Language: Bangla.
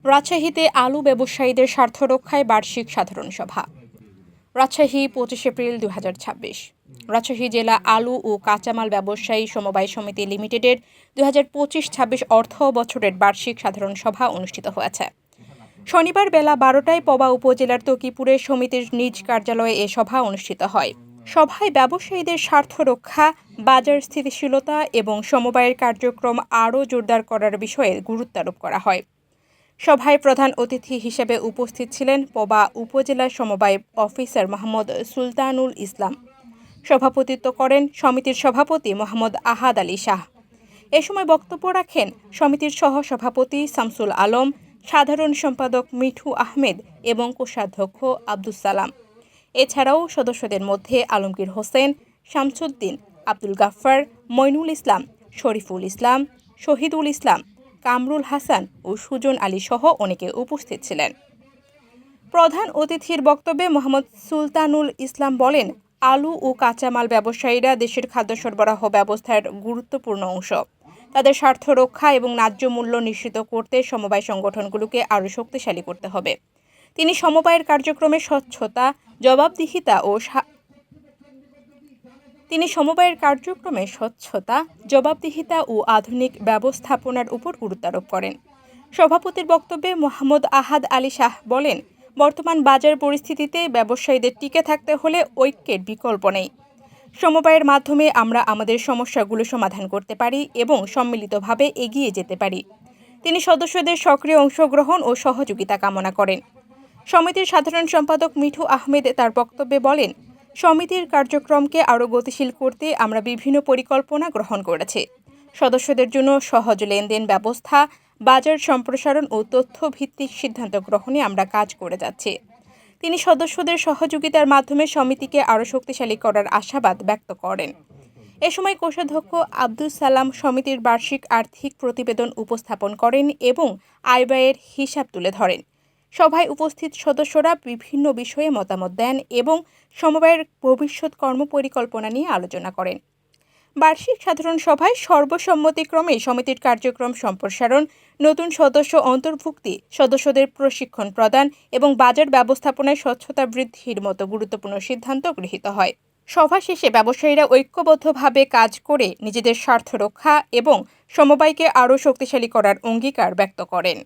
রাজশাহীতে আলু ব্যবসায়ীদের স্বার্থ রক্ষায় বার্ষিক সাধারণ সভা। রাজশাহী ২৫ এপ্রিল ২০২৬। রাজশাহী জেলা আলু ও কাঁচামাল ব্যবসায়ী সমবায় সমিতি লিমিটেডের ২০২৫-২৬ অর্থ বছরের বার্ষিক সাধারণ সভা অনুষ্ঠিত হয়েছে। শনিবার বেলা ১২টায় পবা উপজেলার তকিপুরে সমিতির নিজ কার্যালয়ে এ সভা অনুষ্ঠিত হয়। সভায় ব্যবসায়ীদের স্বার্থ রক্ষা, বাজার স্থিতিশীলতা এবং সমবায়ের কার্যক্রম আরও জোরদার করার বিষয়ে গুরুত্ব আরোপ করা হয়। সভায় প্রধান অতিথি হিসেবে উপস্থিত ছিলেন পবা উপজেলা সমবায় অফিসার মোহাম্মদ সুলতানুল ইসলাম। সভাপতিত্ব করেন সমিতির সভাপতি মোহাম্মদ আহাদ আলী শাহ। এ সময় বক্তব্য রাখেন সমিতির সহ-সভাপতি শামসুল আলম, সাধারণ সম্পাদক মিঠু আহমেদ এবং কোষাধ্যক্ষ আব্দুস সালাম। এছাড়াও সদস্যদের মধ্যে আলমগীর হোসেন, শামসুদ্দিন, আব্দুল গাফফার, মইনুল ইসলাম, শরীফুল ইসলাম, শহীদুল ইসলাম, কামরুল হাসান ও সুজন আলী সহ অনেকে উপস্থিত ছিলেন। প্রধান অতিথির বক্তব্যে মোহাম্মদ সুলতানুল ইসলাম বলেন, আলু ও কাঁচামাল ব্যবসায়ীরা দেশের খাদ্য সরবরাহ ব্যবস্থার গুরুত্বপূর্ণ অংশ। তাদের স্বার্থ রক্ষা এবং ন্যায্য মূল্য নিশ্চিত করতে সমবায় সংগঠনগুলোকে আরও শক্তিশালী করতে হবে। তিনি সমবায়ের কার্যক্রমে স্বচ্ছতা, জবাবদিহিতা ও আধুনিক ব্যবস্থাপনার উপর গুরুত্ব আরোপ করেন। সভাপতির বক্তব্যে মোহাম্মদ আহাদ আলী শাহ বলেন, বর্তমান বাজার পরিস্থিতিতে ব্যবসায়ীদের টিকে থাকতে হলে ঐক্যের বিকল্প নেই। সমবায়ের মাধ্যমে আমরা আমাদের সমস্যাগুলো সমাধান করতে পারি এবং সম্মিলিতভাবে এগিয়ে যেতে পারি। তিনি সদস্যদের সক্রিয় অংশগ্রহণ ও সহযোগিতা কামনা করেন। সমিতির সাধারণ সম্পাদক মিঠু আহমেদ তার বক্তব্যে বলেন, সমিতির কার্যক্রমকে আরও গতিশীল করতে আমরা বিভিন্ন পরিকল্পনা গ্রহণ করেছি। সদস্যদের জন্য সহজ লেনদেন ব্যবস্থা, বাজার সম্প্রসারণ ও তথ্যভিত্তিক সিদ্ধান্ত গ্রহণে আমরা কাজ করে যাচ্ছি। তিনি সদস্যদের সহযোগিতার মাধ্যমে সমিতিকে আরও শক্তিশালী করার আশাবাদ ব্যক্ত করেন। এ সময় কোষাধ্যক্ষ আব্দুস সালাম সমিতির বার্ষিক আর্থিক প্রতিবেদন উপস্থাপন করেন এবং আয়-ব্যয়ের হিসাব তুলে ধরেন। সভায় উপস্থিত সদস্যরা বিভিন্ন বিষয়ে মতামত দেন এবং সমবায়ের ভবিষ্যৎ কর্মপরিকল্পনা নিয়ে আলোচনা করেন। বার্ষিক সাধারণ সভায় সর্বসম্মতিক্রমে সমিতির কার্যক্রম সম্প্রসারণ, নতুন সদস্য অন্তর্ভুক্তি, সদস্যদের প্রশিক্ষণ প্রদান এবং বাজার ব্যবস্থাপনায় স্বচ্ছতা বৃদ্ধির মতো গুরুত্বপূর্ণ সিদ্ধান্ত গৃহীত হয়। সভা শেষে ব্যবসায়ীরা ঐক্যবদ্ধভাবে কাজ করে নিজেদের স্বার্থ রক্ষা এবং সমবায়কে আরও শক্তিশালী করার অঙ্গীকার ব্যক্ত করেন।